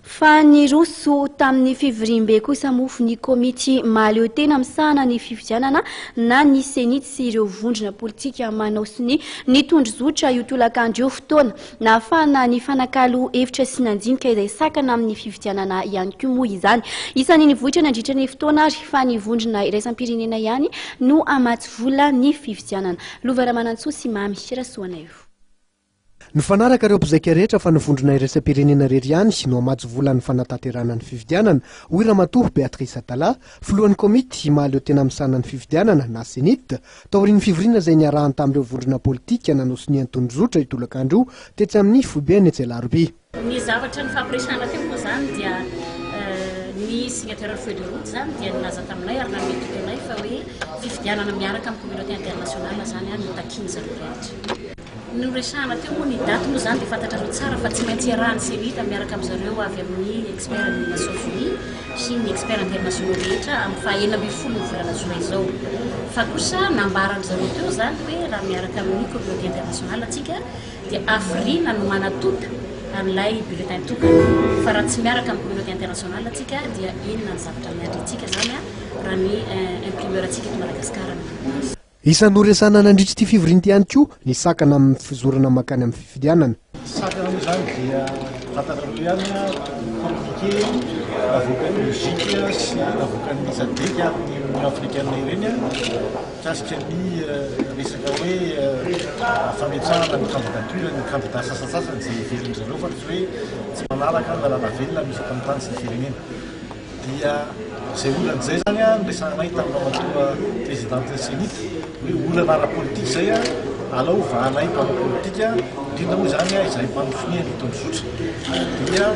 Fa Niroso tamin'ny fivoriambe kosa mofo ny komity mahaleo tena misahana ny fifidianana na ny Cenit sy ireo vondrona politika manao sonia ny tondro zotra io tolakandro Fotoana nahafahana nifanakalo hevitra sy nandinika izay sakana amin'ny fifidianana ihany koa moa izany. Isan'ny nivohitra nandritra ny Fotoana ary fa ny vondrona iraisam-pirenena ihany no amatsy vola ny fifidianana. Lovaramanantso sy mamy rasoana io. Nifanaraka ireo mpizaika rehetra fa nivondrona iraisam-pirenena rery ihany no amatsy vola ny fanatanterahana ny fifidianana. Hoy Ramatoa Beatrice Atala, filohan'ny komity mahaleo tena misahana ny fifidianana na Cenit, taorian'ny fivoriana izay niarahany tamin'ireo vondrona politika nanao sonia ny tondro zotra io tolakandro tetsy amin'ny fivoriambe etsy Alarobia. Ny zavatra ny fampiresahana teo moa zany dia ny signataire feuille de route zany dia nilaza taminay ary nanome tokonay fa hoe fifidianana miaraka amin'ny communauté internationale zany no takiny zareo rehetra. Ny resahana teo moa ny daty moa zany dia fantatrareo tsara fa tsy maintsy iarahany Cenit miaraka amin'izareo avy amin'ny expert ny Nations Unies sy ny expert internationaux rehetra amin'ny fahaenina ambin'ny folo ny volana Jolay izao. Fa kosa nambaran'izareo teo zany hoe raha miaraka amin'ny communauté internationale atsika dia afrina no manatota an'ilay bulletin tokana. Fa raha tsy miaraka amin'ny communauté internationale atsika dia inona ny zavatra miandritsika zany raha ny imprimeur atsika eto Madagasikara. Isan'ny noresahana nandritra ity fivoriana ity ihany koa ny sakana amin'ny fizorana makany amin'ny fifidianana. Sakana moa zany dia fantatrareo ihany communiqué avoakan'ny mozika sy avoakan'ny zadeka amin'ny africaine ireny kasika ny resaka hoe fametrahana ny candidature ny candidat sasasasany izay ivelon'izareo fa tsy hoe tsy manaraka ny lalàna velona misy eto amin'ny tany sy ny firenena. Dia izay olan'izay zany resahanay tamin'ny ramatoa présidente Cenit hoe olana ara-politika izay alao vahanay mpanao politika indrindra moa zany izay mpanosonia ny tondro zotra. Dia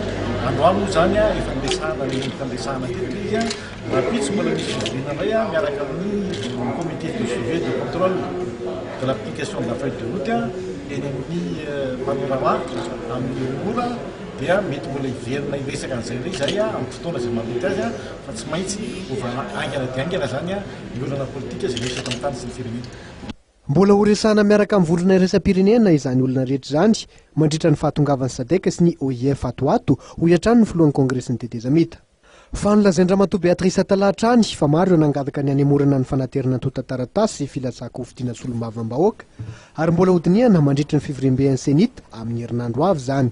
androany moa zany efa niresahana ny fandresahana teto izy rapitsy mbola misy fivoriana iray miaraka amin'ny comité de suivi de contrôle de l'application de la feuille de route eny amin'ny panorama amin'ny ora dia mety mbola iverina iresaka an'izay re izay amin'ny fotoana izay mamety azy fa tsy maintsy ovana aingana dia aingana zany ny olana politika izay resaka amin'ny tany sy ny firenena. Mbola ho resahana miaraka amin'ny vondrona iraisam-pirenena izany olona rehetra izany mandritra ny fahatongavan'ny sadeka sy ny OIF atoato ho iatrany ny filohan'ny kongresin'ny tetezamita. Fa nolazain'ny Ramatoa Beatrice Atala hatrany fa maro ireo nangataka ny hanemorana ny fanaterana ny tota-taratasy filatsaka ho fidiana solombavam-bahoaka ary mbola hodiniana mandritra ny fivoriamben'ny Cenit amin'ny herinandro avy zany.